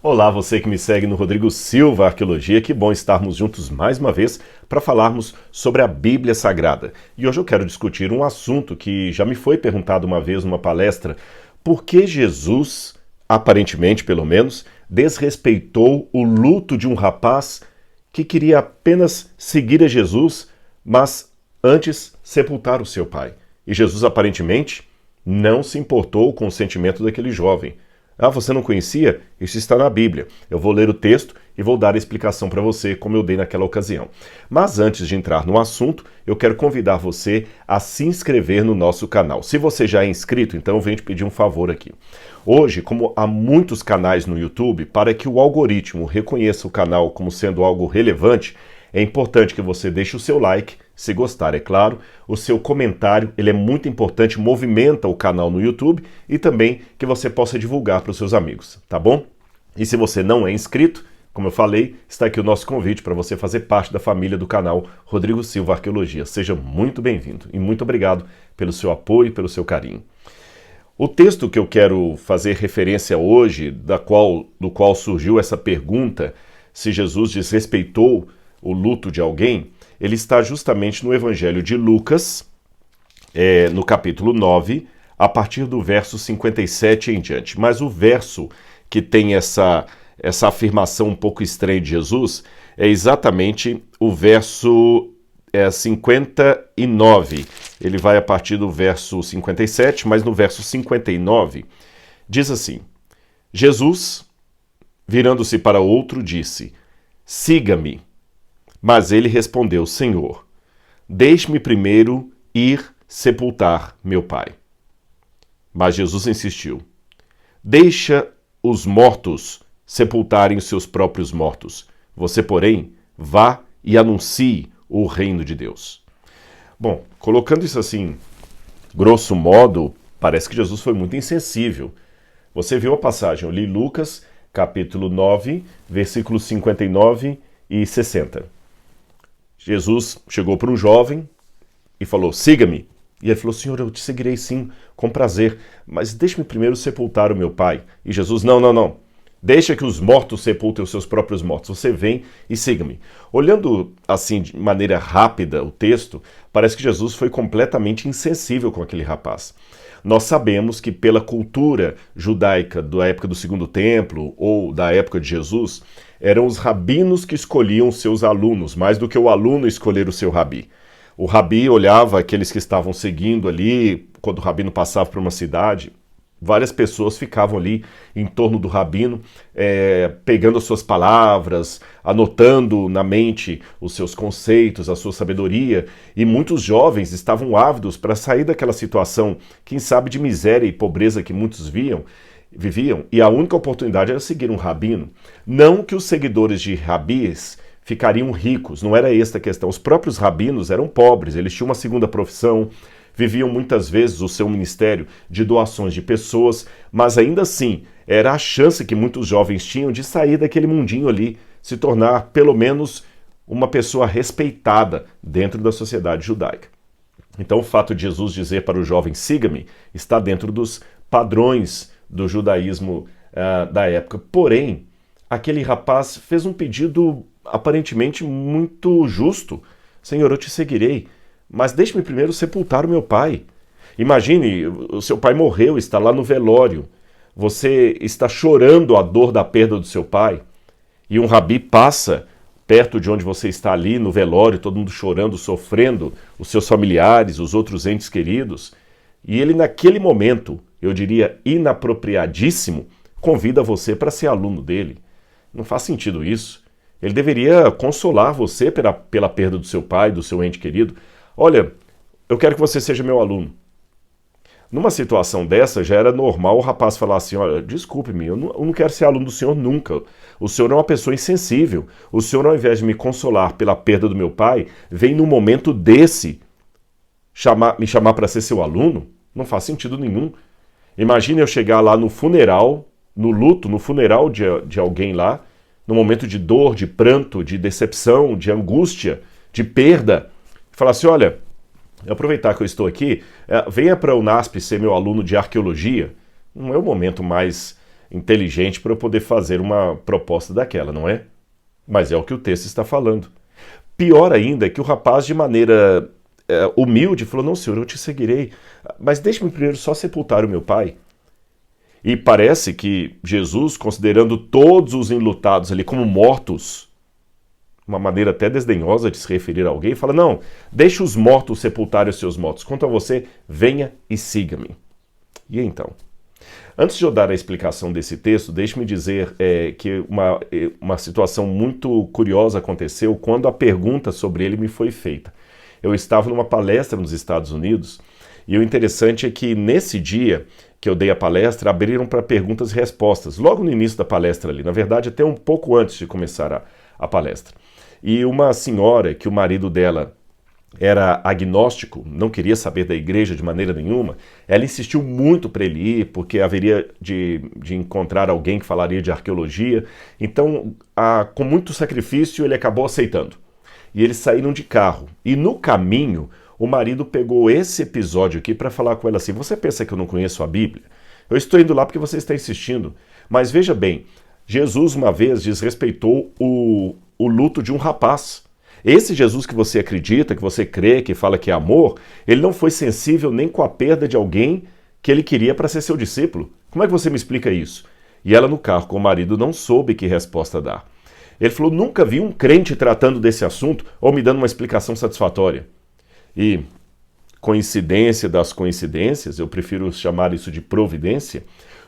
Olá, você que me segue no Rodrigo Silva Arqueologia, que bom estarmos juntos mais uma vez para falarmos sobre a Bíblia Sagrada. E hoje eu quero discutir um assunto que já me foi perguntado uma vez numa palestra: por que Jesus, aparentemente pelo menos, desrespeitou o luto de um rapaz que queria apenas seguir a Jesus, mas antes sepultar o seu pai? E Jesus aparentemente não se importou com o sentimento daquele jovem. Ah, você não conhecia? Isso está na Bíblia. Eu vou ler o texto e vou dar a explicação para você, como eu dei naquela ocasião. Mas antes de entrar no assunto, eu quero convidar você a se inscrever no nosso canal. Se você já é inscrito, então eu venho te pedir um favor aqui. Hoje, como há muitos canais no YouTube, para que o algoritmo reconheça o canal como sendo algo relevante, é importante que você deixe o seu like, se gostar, é claro. O seu comentário, ele é muito importante, movimenta o canal no YouTube e também que você possa divulgar para os seus amigos, tá bom? E se você não é inscrito, como eu falei, está aqui o nosso convite para você fazer parte da família do canal Rodrigo Silva Arqueologia. Seja muito bem-vindo e muito obrigado pelo seu apoio e pelo seu carinho. O texto que eu quero fazer referência hoje, do qual surgiu essa pergunta, se Jesus desrespeitou o luto de alguém, ele está justamente no Evangelho de Lucas, no capítulo 9, a partir do verso 57 em diante. Mas o verso que tem essa afirmação um pouco estranha de Jesus é exatamente o verso 59. Ele vai a partir do verso 57, mas no verso 59 diz assim: Jesus, virando-se para outro, disse: siga-me. Mas ele respondeu: Senhor, deixe-me primeiro ir sepultar meu pai. Mas Jesus insistiu: deixa os mortos sepultarem os seus próprios mortos. Você, porém, vá e anuncie o reino de Deus. Bom, colocando isso assim, grosso modo, parece que Jesus foi muito insensível. Você viu a passagem, eu li Lucas, capítulo 9, versículos 59 e 60. Jesus chegou para um jovem e falou: siga-me. E ele falou: Senhor, eu te seguirei sim, com prazer, mas deixe-me primeiro sepultar o meu pai. E Jesus: não. Deixa que os mortos sepultem os seus próprios mortos. Você vem e siga-me. Olhando assim de maneira rápida o texto, parece que Jesus foi completamente insensível com aquele rapaz. Nós sabemos que pela cultura judaica da época do Segundo Templo ou da época de Jesus, eram os rabinos que escolhiam seus alunos, mais do que o aluno escolher o seu rabi. O rabi olhava aqueles que estavam seguindo ali, quando o rabino passava por uma cidade, várias pessoas ficavam ali em torno do rabino, pegando as suas palavras, anotando na mente os seus conceitos, a sua sabedoria, e muitos jovens estavam ávidos para sair daquela situação, quem sabe de miséria e pobreza que muitos viviam, e a única oportunidade era seguir um rabino. Não que os seguidores de rabis ficariam ricos, não era esta a questão. Os próprios rabinos eram pobres, eles tinham uma segunda profissão, viviam muitas vezes o seu ministério de doações de pessoas, mas ainda assim era a chance que muitos jovens tinham de sair daquele mundinho ali, se tornar pelo menos uma pessoa respeitada dentro da sociedade judaica. Então o fato de Jesus dizer para o jovem siga-me está dentro dos padrões do judaísmo da época. Porém, aquele rapaz fez um pedido aparentemente muito justo: Senhor, eu te seguirei, mas deixe-me primeiro sepultar o meu pai. Imagine, o seu pai morreu, está lá no velório, você está chorando a dor da perda do seu pai, e um rabi passa perto de onde você está ali no velório, todo mundo chorando, sofrendo, os seus familiares, os outros entes queridos, e ele naquele momento, eu diria inapropriadíssimo, convida você para ser aluno dele. Não faz sentido isso. Ele deveria consolar você pela perda do seu pai, do seu ente querido. Olha, eu quero que você seja meu aluno. Numa situação dessa, já era normal o rapaz falar assim: olha, desculpe-me, eu não quero ser aluno do senhor nunca. O senhor é uma pessoa insensível. O senhor, ao invés de me consolar pela perda do meu pai, vem num momento desse me chamar para ser seu aluno? Não faz sentido nenhum. Imagine eu chegar lá no funeral, no luto, no funeral de alguém lá, no momento de dor, de pranto, de decepção, de angústia, de perda, e falar assim: olha, aproveitar que eu estou aqui, venha para o UNASP ser meu aluno de arqueologia. Não é o momento mais inteligente para eu poder fazer uma proposta daquela, não é? Mas é o que o texto está falando. Pior ainda é que o rapaz, de maneira humilde, falou: não, senhor, eu te seguirei, mas deixe-me primeiro só sepultar o meu pai. E parece que Jesus, considerando todos os enlutados ali como mortos, uma maneira até desdenhosa de se referir a alguém, fala: não, deixe os mortos sepultarem os seus mortos. Quanto a você, venha e siga-me. E então? Antes de eu dar a explicação desse texto, deixe-me dizer que uma situação muito curiosa aconteceu quando a pergunta sobre ele me foi feita. Eu estava numa palestra nos Estados Unidos e o interessante é que nesse dia que eu dei a palestra, abriram para perguntas e respostas, logo no início da palestra ali, na verdade até um pouco antes de começar a palestra. E uma senhora que o marido dela era agnóstico, não queria saber da igreja de maneira nenhuma, ela insistiu muito para ele ir, porque haveria de encontrar alguém que falaria de arqueologia. Então, com muito sacrifício, ele acabou aceitando. E eles saíram de carro. E no caminho, o marido pegou esse episódio aqui para falar com ela assim: você pensa que eu não conheço a Bíblia? Eu estou indo lá porque você está insistindo. Mas veja bem, Jesus uma vez desrespeitou o luto de um rapaz. Esse Jesus que você acredita, que você crê, que fala que é amor, ele não foi sensível nem com a perda de alguém que ele queria para ser seu discípulo. Como é que você me explica isso? E ela no carro com o marido não soube que resposta dar. Ele falou: nunca vi um crente tratando desse assunto ou me dando uma explicação satisfatória. E, coincidência das coincidências, eu prefiro chamar isso de providência,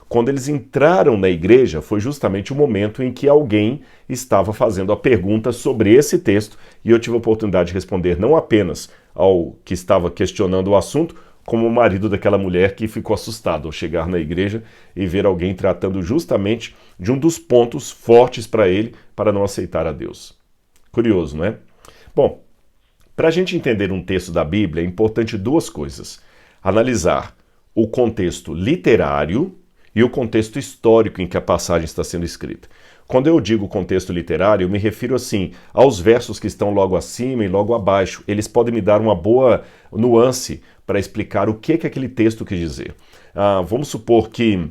quando eles entraram na igreja, foi justamente o momento em que alguém estava fazendo a pergunta sobre esse texto e eu tive a oportunidade de responder não apenas ao que estava questionando o assunto, como o marido daquela mulher que ficou assustado ao chegar na igreja e ver alguém tratando justamente de um dos pontos fortes para ele para não aceitar a Deus. Curioso, não é? Bom, para a gente entender um texto da Bíblia é importante duas coisas: analisar o contexto literário e o contexto histórico em que a passagem está sendo escrita. Quando eu digo contexto literário, eu me refiro assim aos versos que estão logo acima e logo abaixo. Eles podem me dar uma boa nuance para explicar o que aquele texto quis dizer. Vamos supor que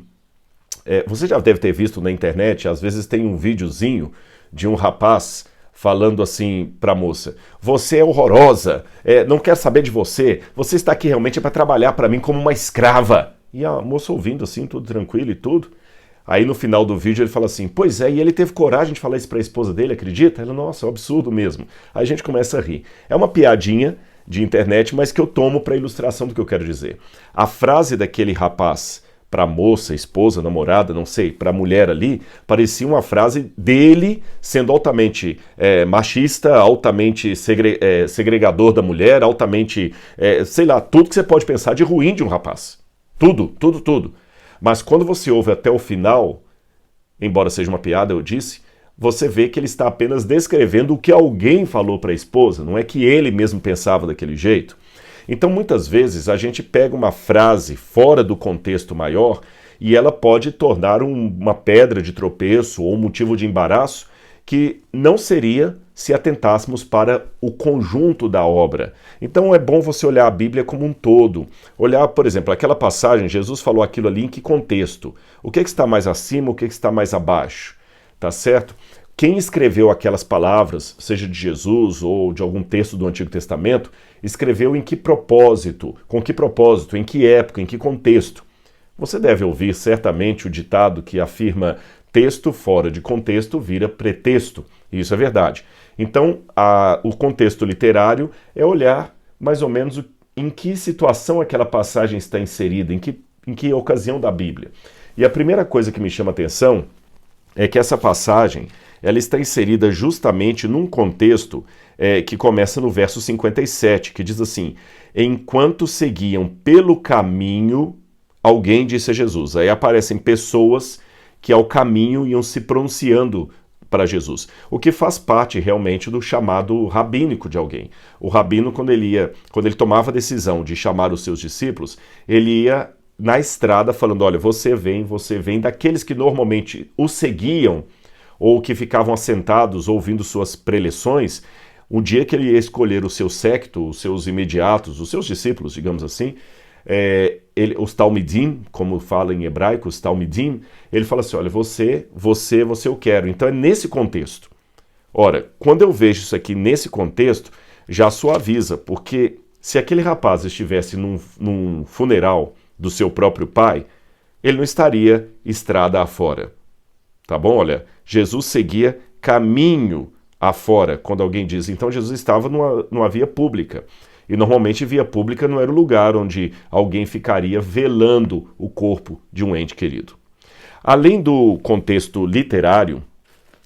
você já deve ter visto na internet, às vezes tem um videozinho de um rapaz falando assim para a moça: você é horrorosa, não quero saber de você está aqui realmente para trabalhar para mim como uma escrava. E a moça ouvindo assim, tudo tranquilo e tudo. Aí no final do vídeo ele fala assim: pois é, e ele teve coragem de falar isso para a esposa dele, acredita? Ela: nossa, é um absurdo mesmo. Aí a gente começa a rir. É uma piadinha de internet, mas que eu tomo para ilustração do que eu quero dizer. A frase daquele rapaz para a moça, esposa, namorada, não sei, para a mulher ali, parecia uma frase dele sendo altamente machista, altamente segregador da mulher, altamente, sei lá, tudo que você pode pensar de ruim de um rapaz. Tudo. Mas quando você ouve até o final, embora seja uma piada, eu disse, você vê que ele está apenas descrevendo o que alguém falou para a esposa, não é que ele mesmo pensava daquele jeito. Então, muitas vezes, a gente pega uma frase fora do contexto maior e ela pode tornar uma pedra de tropeço ou um motivo de embaraço que não seria se atentássemos para o conjunto da obra. Então é bom você olhar a Bíblia como um todo. Olhar, por exemplo, aquela passagem, Jesus falou aquilo ali em que contexto? O que está mais acima, o que está mais abaixo? Tá certo? Quem escreveu aquelas palavras, seja de Jesus ou de algum texto do Antigo Testamento, escreveu em que propósito, com que propósito, em que época, em que contexto? Você deve ouvir certamente o ditado que afirma: texto fora de contexto vira pretexto. E isso é verdade. Então, o contexto literário é olhar mais ou menos em que situação aquela passagem está inserida, em que ocasião da Bíblia. E a primeira coisa que me chama a atenção é que essa passagem ela está inserida justamente num contexto que começa no verso 57, que diz assim: enquanto seguiam pelo caminho, alguém disse a Jesus. Aí aparecem pessoas que ao caminho iam se pronunciando para Jesus, o que faz parte realmente do chamado rabínico de alguém. O rabino, quando ele tomava a decisão de chamar os seus discípulos, ele ia na estrada falando: olha, você vem, daqueles que normalmente o seguiam ou que ficavam assentados ouvindo suas preleções. O dia que ele ia escolher o seu séquito, os seus imediatos, os seus discípulos, digamos assim, os talmidim, como fala em hebraico, os talmidim, ele fala assim, olha, você eu quero. Então é nesse contexto. Ora, quando eu vejo isso aqui nesse contexto, já suaviza, porque se aquele rapaz estivesse num funeral do seu próprio pai, ele não estaria estrada afora. Tá bom? Olha, Jesus seguia caminho afora, quando alguém diz. Então Jesus estava numa via pública. E normalmente via pública não era o lugar onde alguém ficaria velando o corpo de um ente querido. Além do contexto literário,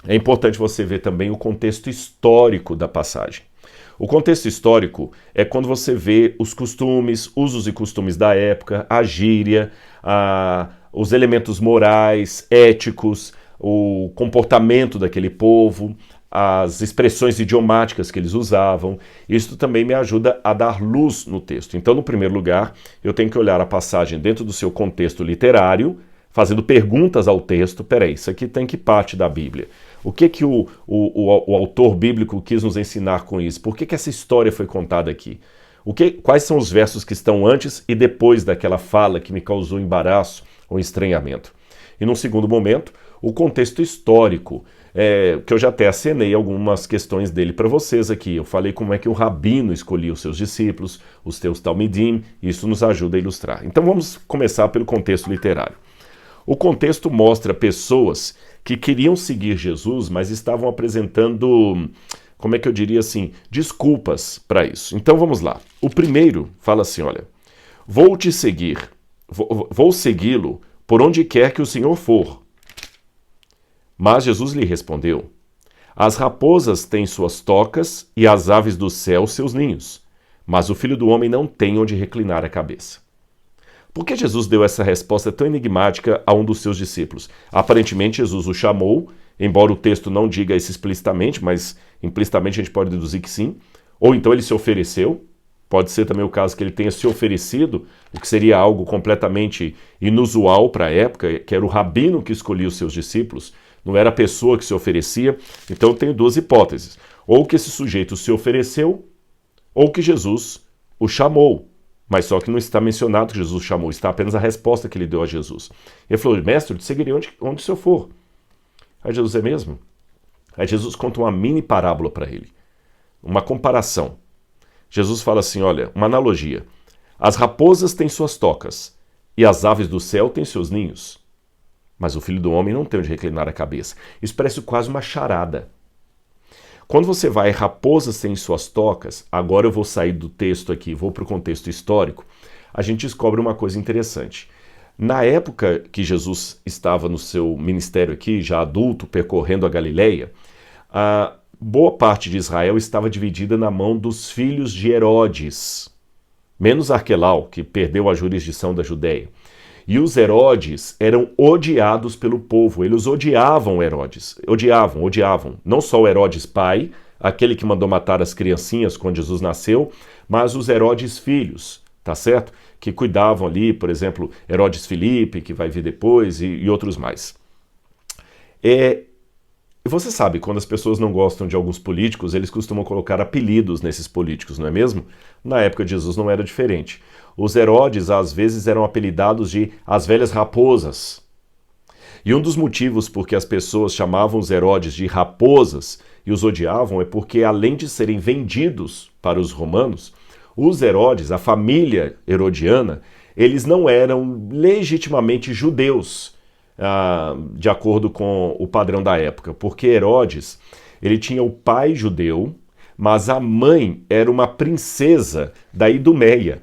é importante você ver também o contexto histórico da passagem. O contexto histórico é quando você vê os costumes, usos e costumes da época, a gíria, os elementos morais, éticos, o comportamento daquele povo, as expressões idiomáticas que eles usavam. Isso também me ajuda a dar luz no texto. Então, no primeiro lugar, eu tenho que olhar a passagem dentro do seu contexto literário, fazendo perguntas ao texto. Peraí, isso aqui tem que parte da Bíblia? O que o autor bíblico quis nos ensinar com isso? Por que essa história foi contada aqui? Quais são os versos que estão antes e depois daquela fala que me causou embaraço ou estranhamento? E num segundo momento, o contexto histórico, que eu já até acenei algumas questões dele para vocês aqui. Eu falei como é que o rabino escolhia os seus discípulos, os teus talmidim, e isso nos ajuda a ilustrar. Então vamos começar pelo contexto literário. O contexto mostra pessoas que queriam seguir Jesus, mas estavam apresentando, como é que eu diria assim, desculpas para isso. Então vamos lá. O primeiro fala assim, olha, vou te seguir, vou segui-lo por onde quer que o Senhor for. Mas Jesus lhe respondeu, as raposas têm suas tocas e as aves do céu seus ninhos, mas o Filho do Homem não tem onde reclinar a cabeça. Por que Jesus deu essa resposta tão enigmática a um dos seus discípulos? Aparentemente, Jesus o chamou, embora o texto não diga isso explicitamente, mas implicitamente a gente pode deduzir que sim. Ou então ele se ofereceu. Pode ser também o caso que ele tenha se oferecido, o que seria algo completamente inusual para a época, que era o rabino que escolhia os seus discípulos, não era a pessoa que se oferecia. Então eu tenho duas hipóteses. Ou que esse sujeito se ofereceu, ou que Jesus o chamou. Mas só que não está mencionado que Jesus o chamou, está apenas a resposta que ele deu a Jesus. Ele falou, mestre, eu te seguirei onde o senhor for. Aí Jesus, é mesmo? Aí Jesus conta uma mini parábola para ele, uma comparação. Jesus fala assim, olha, uma analogia. As raposas têm suas tocas e as aves do céu têm seus ninhos, mas o Filho do Homem não tem onde reclinar a cabeça. Isso parece quase uma charada. Quando você vai, raposas têm suas tocas, agora eu vou sair do texto aqui, vou para o contexto histórico, a gente descobre uma coisa interessante. Na época que Jesus estava no seu ministério aqui, já adulto, percorrendo a Galileia, a boa parte de Israel estava dividida na mão dos filhos de Herodes, menos Arquelau, que perdeu a jurisdição da Judéia. E os Herodes eram odiados pelo povo, eles odiavam Herodes, odiavam. Não só o Herodes pai, aquele que mandou matar as criancinhas quando Jesus nasceu, mas os Herodes filhos, tá certo? Que cuidavam ali, por exemplo, Herodes Filipe, que vai vir depois, e outros mais. Você sabe, quando as pessoas não gostam de alguns políticos, eles costumam colocar apelidos nesses políticos, não é mesmo? Na época de Jesus não era diferente. Os Herodes, às vezes, eram apelidados de as velhas raposas. E um dos motivos por que as pessoas chamavam os Herodes de raposas e os odiavam é porque, além de serem vendidos para os romanos, os Herodes, a família herodiana, eles não eram legitimamente judeus, de acordo com o padrão da época, porque Herodes, ele tinha o pai judeu, mas a mãe era uma princesa da Idumeia.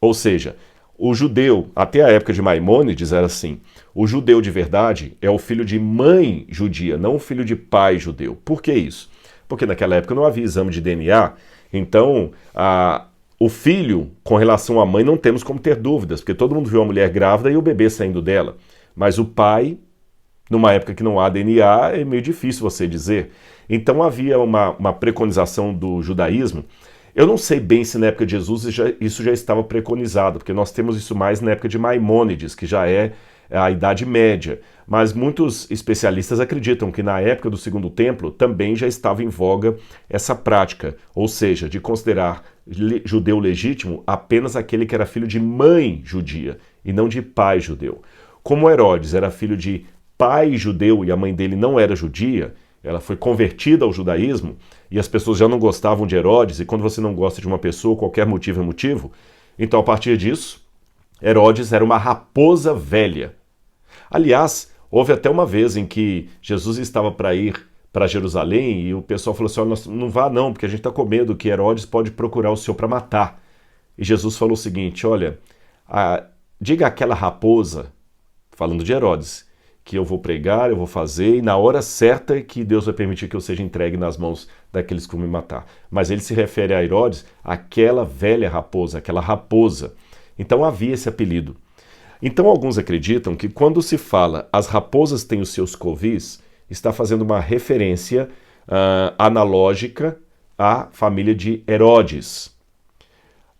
Ou seja, o judeu, até a época de Maimônides, era assim, o judeu de verdade é o filho de mãe judia, não o filho de pai judeu. Por que isso? Porque naquela época não havia exame de DNA, então o filho, com relação à mãe, não temos como ter dúvidas, porque todo mundo viu a mulher grávida e o bebê saindo dela. Mas o pai, numa época que não há DNA, é meio difícil você dizer. Então havia uma preconização do judaísmo. Eu não sei bem se na época de Jesus isso já estava preconizado, porque nós temos isso mais na época de Maimônides, que já é a Idade Média. Mas muitos especialistas acreditam que na época do Segundo Templo também já estava em voga essa prática, ou seja, de considerar judeu legítimo apenas aquele que era filho de mãe judia e não de pai judeu. Como Herodes era filho de pai judeu e a mãe dele não era judia, ela foi convertida ao judaísmo e as pessoas já não gostavam de Herodes, e quando você não gosta de uma pessoa, qualquer motivo é motivo, então a partir disso, Herodes era uma raposa velha. Aliás, houve até uma vez em que Jesus estava para ir para Jerusalém e o pessoal falou assim, olha, não vá não, porque a gente está com medo que Herodes pode procurar o Senhor para matar. E Jesus falou o seguinte, olha, diga àquela raposa, falando de Herodes, que eu vou pregar, eu vou fazer, e na hora certa que Deus vai permitir que eu seja entregue nas mãos daqueles que vão me matar. Mas ele se refere a Herodes, aquela velha raposa, aquela raposa. Então havia esse apelido. Então alguns acreditam que quando se fala as raposas têm os seus covis, está fazendo uma referência analógica à família de Herodes.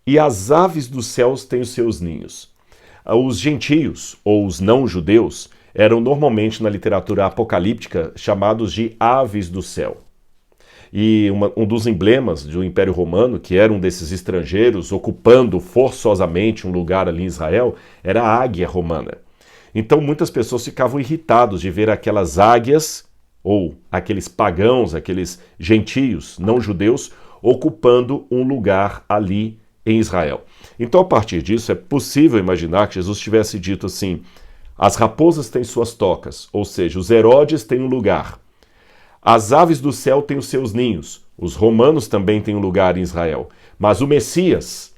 E as aves dos céus têm os seus ninhos. Os gentios, ou os não-judeus, eram normalmente na literatura apocalíptica chamados de aves do céu. E um dos emblemas do Império Romano, que era um desses estrangeiros ocupando forçosamente um lugar ali em Israel, era a águia romana. Então muitas pessoas ficavam irritados de ver aquelas águias, ou aqueles pagãos, aqueles gentios não-judeus, ocupando um lugar ali em Israel. Então a partir disso é possível imaginar que Jesus tivesse dito assim, as raposas têm suas tocas, ou seja, os Herodes têm um lugar. As aves do céu têm os seus ninhos, os romanos também têm um lugar em Israel, mas o Messias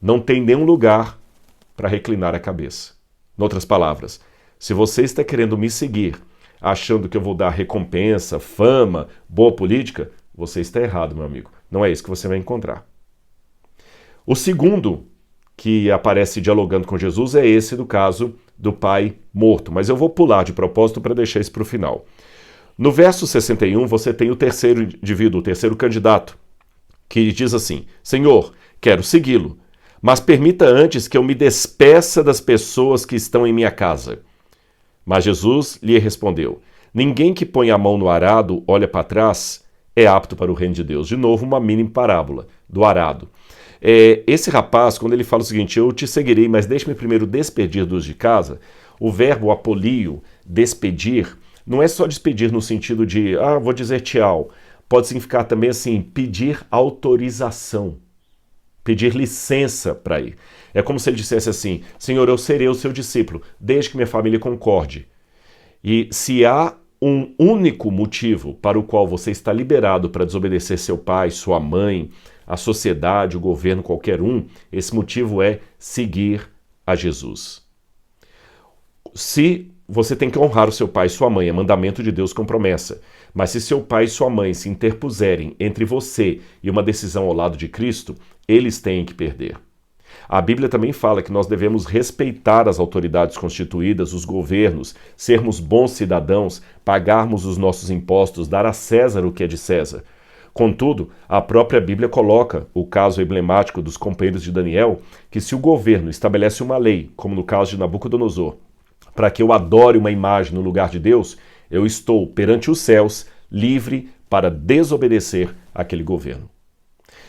não tem nenhum lugar para reclinar a cabeça. Em outras palavras, se você está querendo me seguir, achando que eu vou dar recompensa, fama, boa política, você está errado, meu amigo. Não é isso que você vai encontrar. O segundo que aparece dialogando com Jesus é esse do caso do pai morto, mas eu vou pular de propósito para deixar isso para o final. No verso 61, você tem o terceiro indivíduo, o terceiro candidato, que diz assim, Senhor, quero segui-lo, mas permita antes que eu me despeça das pessoas que estão em minha casa. Mas Jesus lhe respondeu, ninguém que põe a mão no arado, olha para trás, é apto para o reino de Deus. De novo, uma mini parábola do arado. Esse rapaz, quando ele fala o seguinte, eu te seguirei, mas deixe-me primeiro despedir dos de casa, o verbo apolio, despedir, não é só despedir no sentido de, vou dizer tchau. Pode significar também assim, pedir autorização, pedir licença para ir. É como se ele dissesse assim, Senhor, eu serei o seu discípulo, desde que minha família concorde. E se há um único motivo para o qual você está liberado para desobedecer seu pai, sua mãe, a sociedade, o governo, qualquer um, esse motivo é seguir a Jesus. Se você tem que honrar o seu pai e sua mãe, é mandamento de Deus com promessa. Mas se seu pai e sua mãe se interpuserem entre você e uma decisão ao lado de Cristo, eles têm que perder. A Bíblia também fala que nós devemos respeitar as autoridades constituídas, os governos, sermos bons cidadãos, pagarmos os nossos impostos, dar a César o que é de César. Contudo, a própria Bíblia coloca o caso emblemático dos companheiros de Daniel, que se o governo estabelece uma lei, como no caso de Nabucodonosor, para que eu adore uma imagem no lugar de Deus, eu estou perante os céus livre para desobedecer aquele governo.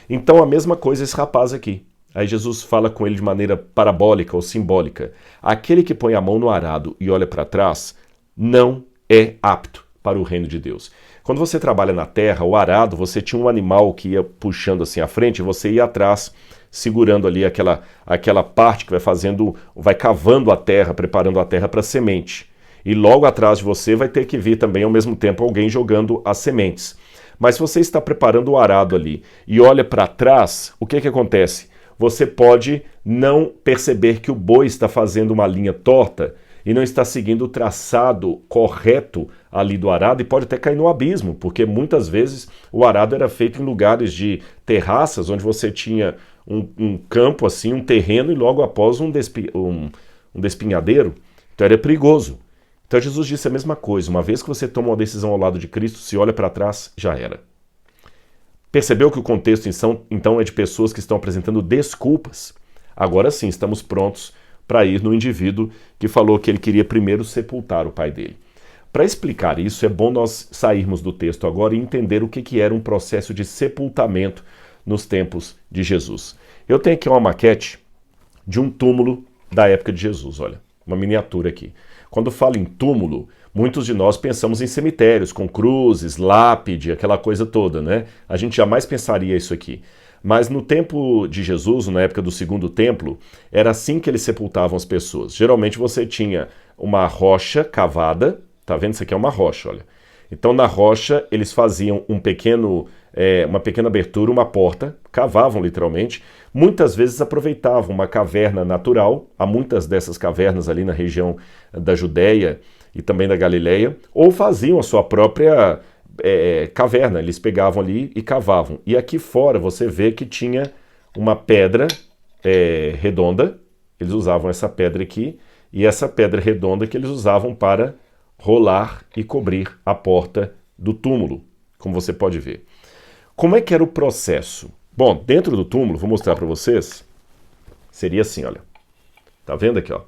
Então a mesma coisa esse rapaz aqui. Aí Jesus fala com ele de maneira parabólica ou simbólica. Aquele que põe a mão no arado e olha para trás não é apto para o reino de Deus. Quando você trabalha na terra, o arado, você tinha um animal que ia puxando assim à frente e você ia atrás, segurando ali aquela parte que vai cavando a terra, preparando a terra para a semente. E logo atrás de você vai ter que vir também ao mesmo tempo alguém jogando as sementes. Mas se você está preparando o arado ali e olha para trás, o que acontece? Você pode não perceber que o boi está fazendo uma linha torta e não está seguindo o traçado correto ali do arado e pode até cair no abismo, porque muitas vezes o arado era feito em lugares de terraças, onde você tinha um campo, assim, um terreno e logo após um despinhadeiro. Então era perigoso. Então Jesus disse a mesma coisa, uma vez que você toma uma decisão ao lado de Cristo, se olha para trás, já era. Percebeu que o contexto então é de pessoas que estão apresentando desculpas? Agora sim, estamos prontos para ir no indivíduo que falou que ele queria primeiro sepultar o pai dele. Para explicar isso, é bom nós sairmos do texto agora e entender o que era um processo de sepultamento nos tempos de Jesus. Eu tenho aqui uma maquete de um túmulo da época de Jesus, olha, uma miniatura aqui. Quando falo em túmulo, muitos de nós pensamos em cemitérios, com cruzes, lápide, aquela coisa toda, né? A gente jamais pensaria isso aqui. Mas no tempo de Jesus, na época do segundo templo, era assim que eles sepultavam as pessoas. Geralmente você tinha uma rocha cavada, tá vendo? Isso aqui é uma rocha, olha. Então na rocha eles faziam uma pequena abertura, uma porta, cavavam literalmente. Muitas vezes aproveitavam uma caverna natural, há muitas dessas cavernas ali na região da Judéia e também da Galileia, ou faziam a sua própria caverna, eles pegavam ali e cavavam. E aqui fora você vê que tinha uma pedra redonda, eles usavam essa pedra aqui, e essa pedra redonda que eles usavam para rolar e cobrir a porta do túmulo, como você pode ver. Como é que era o processo? Bom, dentro do túmulo, vou mostrar para vocês, seria assim, olha. Tá vendo aqui, ó?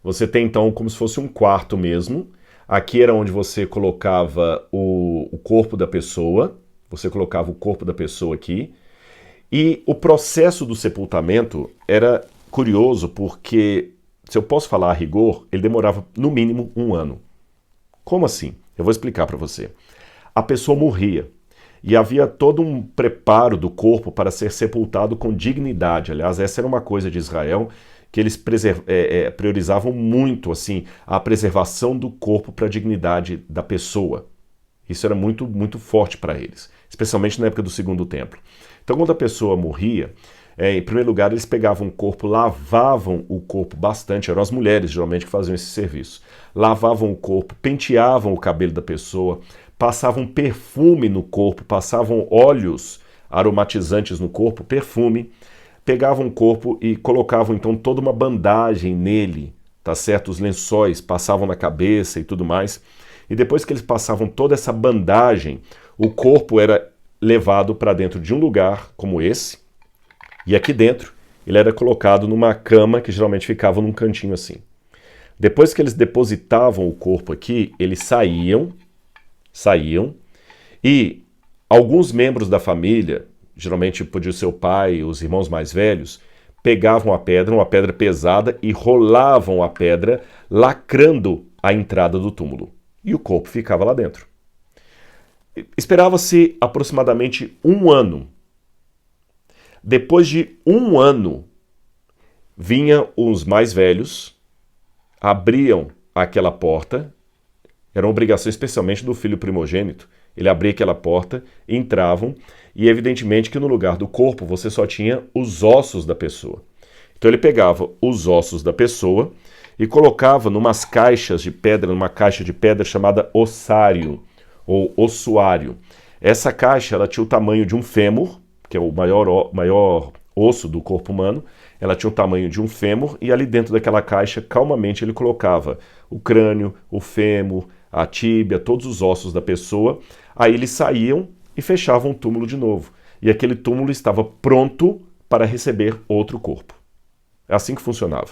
Você tem então como se fosse um quarto mesmo. Aqui era onde você colocava o corpo da pessoa. Você colocava o corpo da pessoa aqui. E o processo do sepultamento era curioso porque, se eu posso falar a rigor, ele demorava no mínimo 1 ano. Como assim? Eu vou explicar para você. A pessoa morria. E havia todo um preparo do corpo para ser sepultado com dignidade. Aliás, essa era uma coisa de Israel, que eles priorizavam muito assim, a preservação do corpo para a dignidade da pessoa. Isso era muito, muito forte para eles, especialmente na época do Segundo Templo. Então, quando a pessoa morria, em primeiro lugar, eles pegavam o corpo, lavavam o corpo bastante, eram as mulheres geralmente que faziam esse serviço. Lavavam o corpo, penteavam o cabelo da pessoa, passavam perfume no corpo, passavam óleos aromatizantes no corpo, perfume, pegavam o corpo e colocavam então toda uma bandagem nele, tá certo? Os lençóis passavam na cabeça e tudo mais. E depois que eles passavam toda essa bandagem, o corpo era levado para dentro de um lugar como esse, e aqui dentro ele era colocado numa cama que geralmente ficava num cantinho assim. Depois que eles depositavam o corpo aqui, eles saíam e alguns membros da família, geralmente podia ser o pai, os irmãos mais velhos, pegavam a pedra, uma pedra pesada, e rolavam a pedra, lacrando a entrada do túmulo. E o corpo ficava lá dentro. Esperava-se aproximadamente 1 ano. Depois de 1 ano, vinham os mais velhos, abriam aquela porta. Era uma obrigação especialmente do filho primogênito. Ele abria aquela porta, entravam, e evidentemente que no lugar do corpo você só tinha os ossos da pessoa. Então ele pegava os ossos da pessoa e colocava numas caixas de pedra, numa caixa de pedra chamada ossário, ou ossuário. Essa caixa ela tinha o tamanho de um fêmur, que é o maior osso do corpo humano. Ela tinha o tamanho de um fêmur, e ali dentro daquela caixa, calmamente, ele colocava o crânio, o fêmur, a tíbia, todos os ossos da pessoa. Aí eles saíam e fechavam o túmulo de novo. E aquele túmulo estava pronto para receber outro corpo. É assim que funcionava.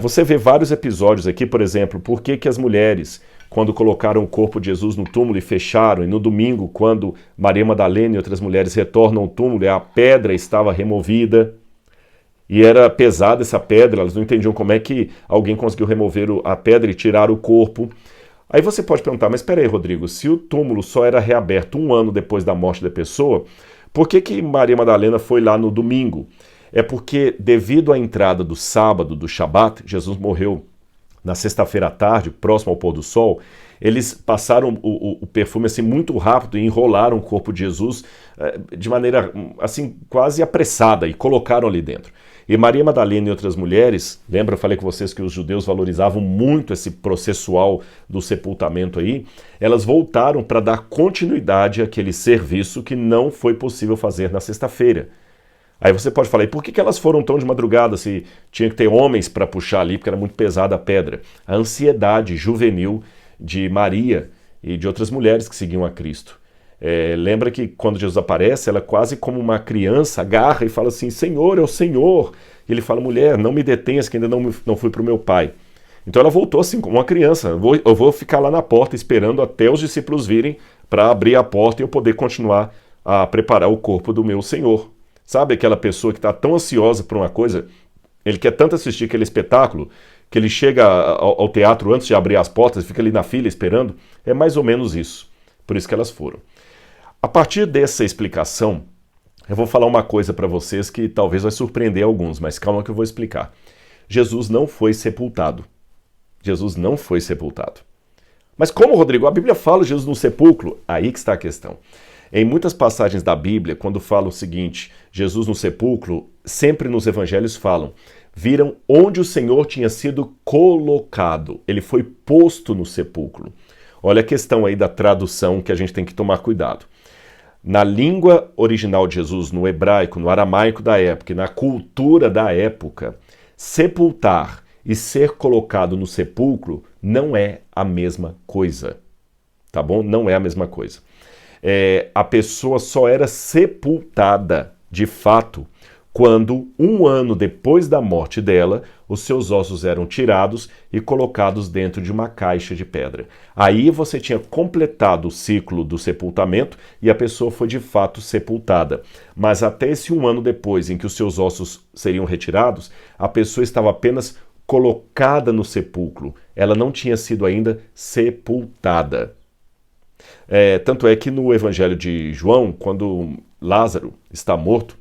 Você vê vários episódios aqui, por exemplo, por que as mulheres, quando colocaram o corpo de Jesus no túmulo e fecharam, e no domingo, quando Maria Madalena e outras mulheres retornam ao túmulo, a pedra estava removida, e era pesada essa pedra, elas não entendiam como é que alguém conseguiu remover a pedra e tirar o corpo. Aí você pode perguntar, mas espera aí, Rodrigo, se o túmulo só era reaberto 1 ano depois da morte da pessoa, por que Maria Madalena foi lá no domingo? É porque, devido à entrada do sábado, do Shabat, Jesus morreu na sexta-feira à tarde, próximo ao pôr do sol, eles passaram o perfume assim muito rápido e enrolaram o corpo de Jesus de maneira assim quase apressada e colocaram ali dentro. E Maria Madalena e outras mulheres, lembra, eu falei com vocês que os judeus valorizavam muito esse processual do sepultamento aí, elas voltaram para dar continuidade àquele serviço que não foi possível fazer na sexta-feira. Aí você pode falar, e por que elas foram tão de madrugada se tinha que ter homens para puxar ali, porque era muito pesada a pedra? A ansiedade juvenil de Maria e de outras mulheres que seguiam a Cristo. Lembra que quando Jesus aparece, ela quase como uma criança agarra e fala assim, Senhor, é o Senhor. E ele fala, mulher, não me detenhas que ainda não fui para o meu pai. Então ela voltou assim como uma criança, eu vou ficar lá na porta esperando até os discípulos virem para abrir a porta e eu poder continuar a preparar o corpo do meu Senhor. Sabe aquela pessoa que está tão ansiosa por uma coisa, ele quer tanto assistir aquele espetáculo, que ele chega ao teatro antes de abrir as portas, fica ali na fila esperando? É mais ou menos isso. Por isso que elas foram. A partir dessa explicação, eu vou falar uma coisa para vocês que talvez vai surpreender alguns, mas calma que eu vou explicar. Jesus não foi sepultado. Jesus não foi sepultado. Mas como, Rodrigo? A Bíblia fala Jesus no sepulcro? Aí que está a questão. Em muitas passagens da Bíblia, quando fala o seguinte, Jesus no sepulcro, sempre nos evangelhos falam, viram onde o Senhor tinha sido colocado. Ele foi posto no sepulcro. Olha a questão aí da tradução que a gente tem que tomar cuidado. Na língua original de Jesus, no hebraico, no aramaico da época e na cultura da época, sepultar e ser colocado no sepulcro não é a mesma coisa. Tá bom? Não é a mesma coisa. A pessoa só era sepultada, de fato, quando, um ano depois da morte dela, os seus ossos eram tirados e colocados dentro de uma caixa de pedra. Aí você tinha completado o ciclo do sepultamento e a pessoa foi de fato sepultada. Mas até esse um ano depois, em que os seus ossos seriam retirados, a pessoa estava apenas colocada no sepulcro. Ela não tinha sido ainda sepultada. Tanto é que no Evangelho de João, quando Lázaro está morto,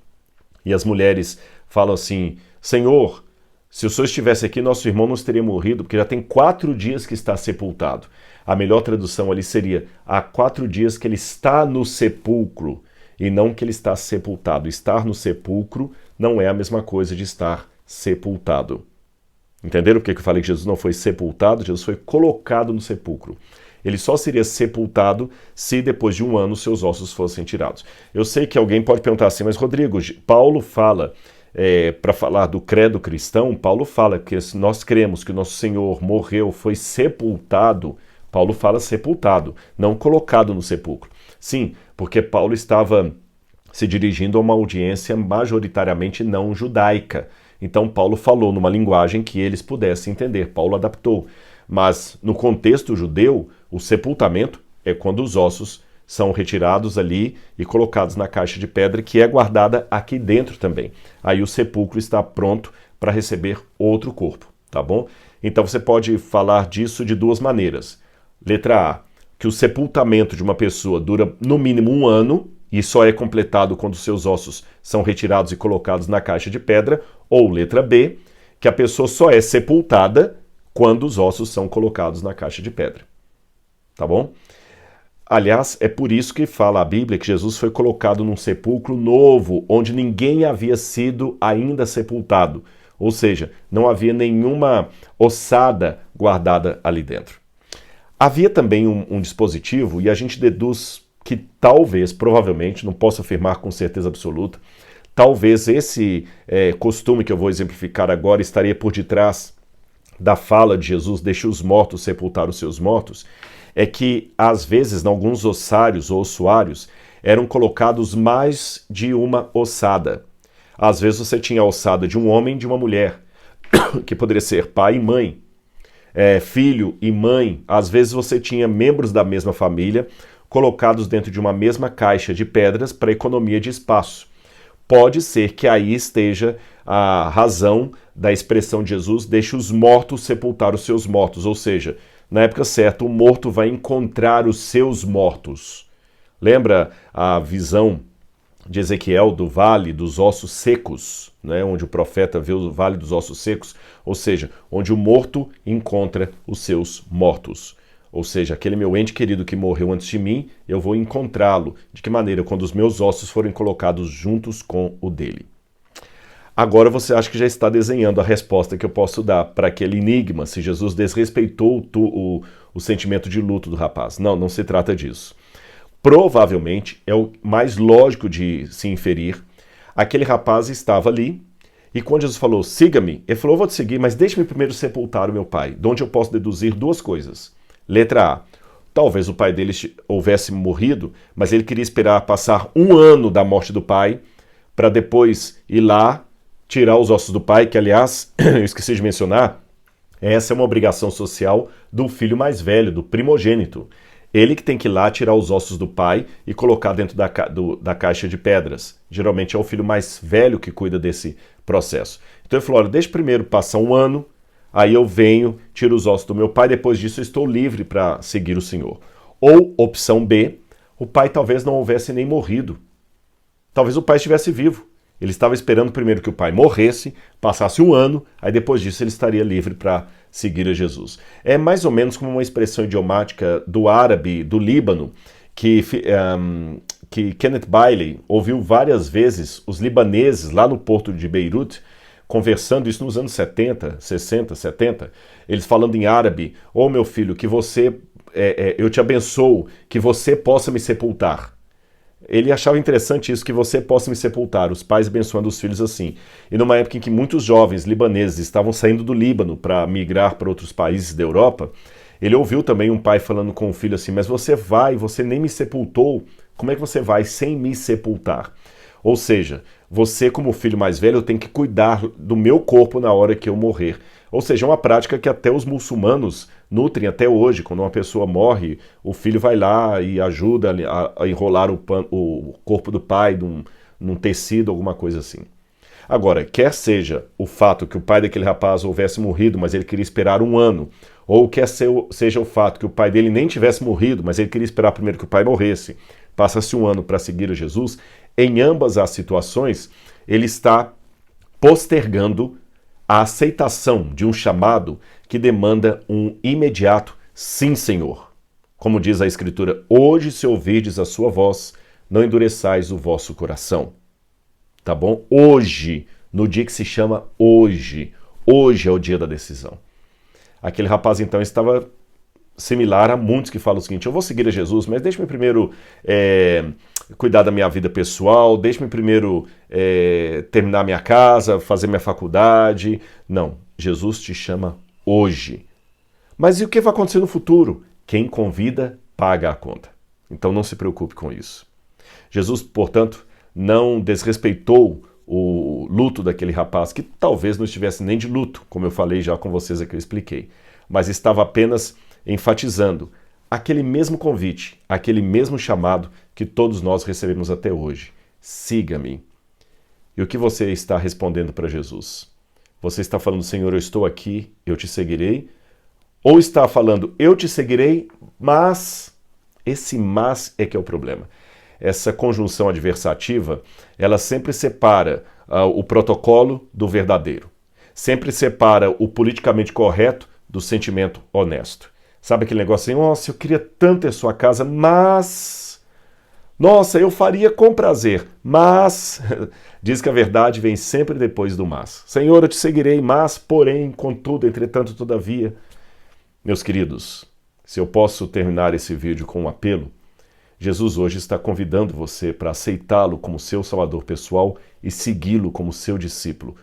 e as mulheres falam assim, Senhor, se o Senhor estivesse aqui, nosso irmão não teria morrido, porque já tem 4 dias que está sepultado. A melhor tradução ali seria, há 4 dias que ele está no sepulcro, e não que ele está sepultado. Estar no sepulcro não é a mesma coisa de estar sepultado. Entenderam por que eu falei que Jesus não foi sepultado? Jesus foi colocado no sepulcro. Ele só seria sepultado se depois de um ano seus ossos fossem tirados. Eu sei que alguém pode perguntar assim, mas Rodrigo, Paulo fala, para falar do credo cristão, Paulo fala que nós cremos que o nosso Senhor morreu, foi sepultado. Paulo fala sepultado, não colocado no sepulcro. Sim, porque Paulo estava se dirigindo a uma audiência majoritariamente não judaica. Então Paulo falou numa linguagem que eles pudessem entender. Paulo adaptou. Mas no contexto judeu, o sepultamento é quando os ossos são retirados ali e colocados na caixa de pedra que é guardada aqui dentro também. Aí o sepulcro está pronto para receber outro corpo, tá bom? Então você pode falar disso de 2 maneiras. Letra A, que o sepultamento de uma pessoa dura no mínimo 1 ano e só é completado quando seus ossos são retirados e colocados na caixa de pedra. Ou letra B, que a pessoa só é sepultada quando os ossos são colocados na caixa de pedra. Tá bom? Aliás, é por isso que fala a Bíblia que Jesus foi colocado num sepulcro novo, onde ninguém havia sido ainda sepultado. Ou seja, não havia nenhuma ossada guardada ali dentro. Havia também um dispositivo, e a gente deduz que talvez, provavelmente, não posso afirmar com certeza absoluta, talvez esse costume que eu vou exemplificar agora estaria por detrás da fala de Jesus, deixe os mortos sepultar os seus mortos, é que, às vezes, em alguns ossários ou ossuários, eram colocados mais de uma ossada. Às vezes você tinha a ossada de um homem e de uma mulher, que poderia ser pai e mãe, filho e mãe. Às vezes você tinha membros da mesma família colocados dentro de uma mesma caixa de pedras para economia de espaço. Pode ser que aí esteja a razão da expressão de Jesus, deixe os mortos sepultar os seus mortos, ou seja, na época certa o morto vai encontrar os seus mortos. Lembra a visão de Ezequiel do vale dos ossos secos, né? Onde o profeta vê o vale dos ossos secos, ou seja, onde o morto encontra os seus mortos. Ou seja, aquele meu ente querido que morreu antes de mim, eu vou encontrá-lo. De que maneira? Quando os meus ossos forem colocados juntos com o dele. Agora você acha que já está desenhando a resposta que eu posso dar para aquele enigma, se Jesus desrespeitou o sentimento de luto do rapaz. Não, não se trata disso. Provavelmente, é o mais lógico de se inferir, aquele rapaz estava ali, e quando Jesus falou, siga-me, ele falou, eu vou te seguir, mas deixe-me primeiro sepultar o meu pai, de onde eu posso deduzir 2 coisas. Letra A, talvez o pai dele houvesse morrido, mas ele queria esperar passar 1 ano da morte do pai, para depois ir lá, tirar os ossos do pai, que aliás, eu esqueci de mencionar, essa é uma obrigação social do filho mais velho, do primogênito. Ele que tem que ir lá tirar os ossos do pai e colocar dentro da caixa de pedras. Geralmente é o filho mais velho que cuida desse processo. Então ele falou, olha, deixa primeiro passar um ano, aí eu venho, tiro os ossos do meu pai, depois disso eu estou livre para seguir o Senhor. Ou, opção B, o pai talvez não houvesse nem morrido. Talvez o pai estivesse vivo. Ele estava esperando primeiro que o pai morresse, passasse um ano, aí depois disso ele estaria livre para seguir a Jesus. É mais ou menos como uma expressão idiomática do árabe, do Líbano, que Kenneth Bailey ouviu várias vezes os libaneses lá no porto de Beirute conversando, isso nos anos 70, 60, 70, eles falando em árabe, ô meu filho, que você, eu te abençoo, que você possa me sepultar. Ele achava interessante isso, que você possa me sepultar, os pais abençoando os filhos assim. E numa época em que muitos jovens libaneses estavam saindo do Líbano para migrar para outros países da Europa, ele ouviu também um pai falando com o filho assim, mas você nem me sepultou, como é que você vai sem me sepultar? Ou seja, você como filho mais velho tem que cuidar do meu corpo na hora que eu morrer. Ou seja, é uma prática que até os muçulmanos nutrem até hoje. Quando uma pessoa morre, o filho vai lá e ajuda a enrolar o corpo do pai num tecido, alguma coisa assim. Agora, quer seja o fato que o pai daquele rapaz houvesse morrido, mas ele queria esperar um ano, ou quer seja o fato que o pai dele nem tivesse morrido, mas ele queria esperar primeiro que o pai morresse, passa-se um ano para seguir a Jesus, em ambas as situações, ele está postergando a aceitação de um chamado que demanda um imediato sim, Senhor. Como diz a Escritura, hoje se ouvirdes a sua voz, não endureçais o vosso coração. Tá bom? Hoje, no dia que se chama hoje. Hoje é o dia da decisão. Aquele rapaz então estava similar a muitos que falam o seguinte, eu vou seguir a Jesus, mas deixe-me primeiro cuidar da minha vida pessoal, deixe-me primeiro terminar minha casa, fazer minha faculdade. Não, Jesus te chama hoje. Mas e o que vai acontecer no futuro? Quem convida, paga a conta. Então não se preocupe com isso. Jesus, portanto, não desrespeitou o luto daquele rapaz, que talvez não estivesse nem de luto, como eu falei já com vocês aqui, eu expliquei, mas estava apenas enfatizando aquele mesmo convite, aquele mesmo chamado que todos nós recebemos até hoje. Siga-me. E o que você está respondendo para Jesus? Você está falando, Senhor, eu estou aqui, eu te seguirei? Ou está falando, eu te seguirei, mas... Esse mas é que é o problema. Essa conjunção adversativa, ela sempre separa o protocolo do verdadeiro. Sempre separa o politicamente correto do sentimento honesto. Sabe aquele negócio assim, nossa, eu queria tanto ter sua casa, mas... Nossa, eu faria com prazer, mas... Diz que a verdade vem sempre depois do mas. Senhor, eu te seguirei, mas, porém, contudo, entretanto, todavia... Meus queridos, se eu posso terminar esse vídeo com um apelo, Jesus hoje está convidando você para aceitá-lo como seu salvador pessoal e segui-lo como seu discípulo,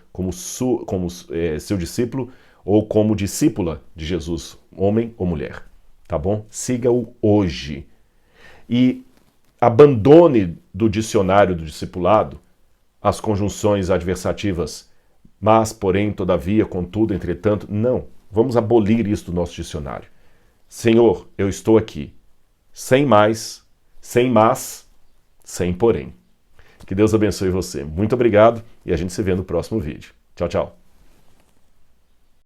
seu discípulo ou como discípula de Jesus, homem ou mulher, tá bom? Siga-o hoje e abandone do dicionário do discipulado as conjunções adversativas, mas, porém, todavia, contudo, entretanto, não. Vamos abolir isso do nosso dicionário. Senhor, eu estou aqui, sem mais, sem mas, sem porém. Que Deus abençoe você. Muito obrigado e a gente se vê no próximo vídeo. Tchau, tchau.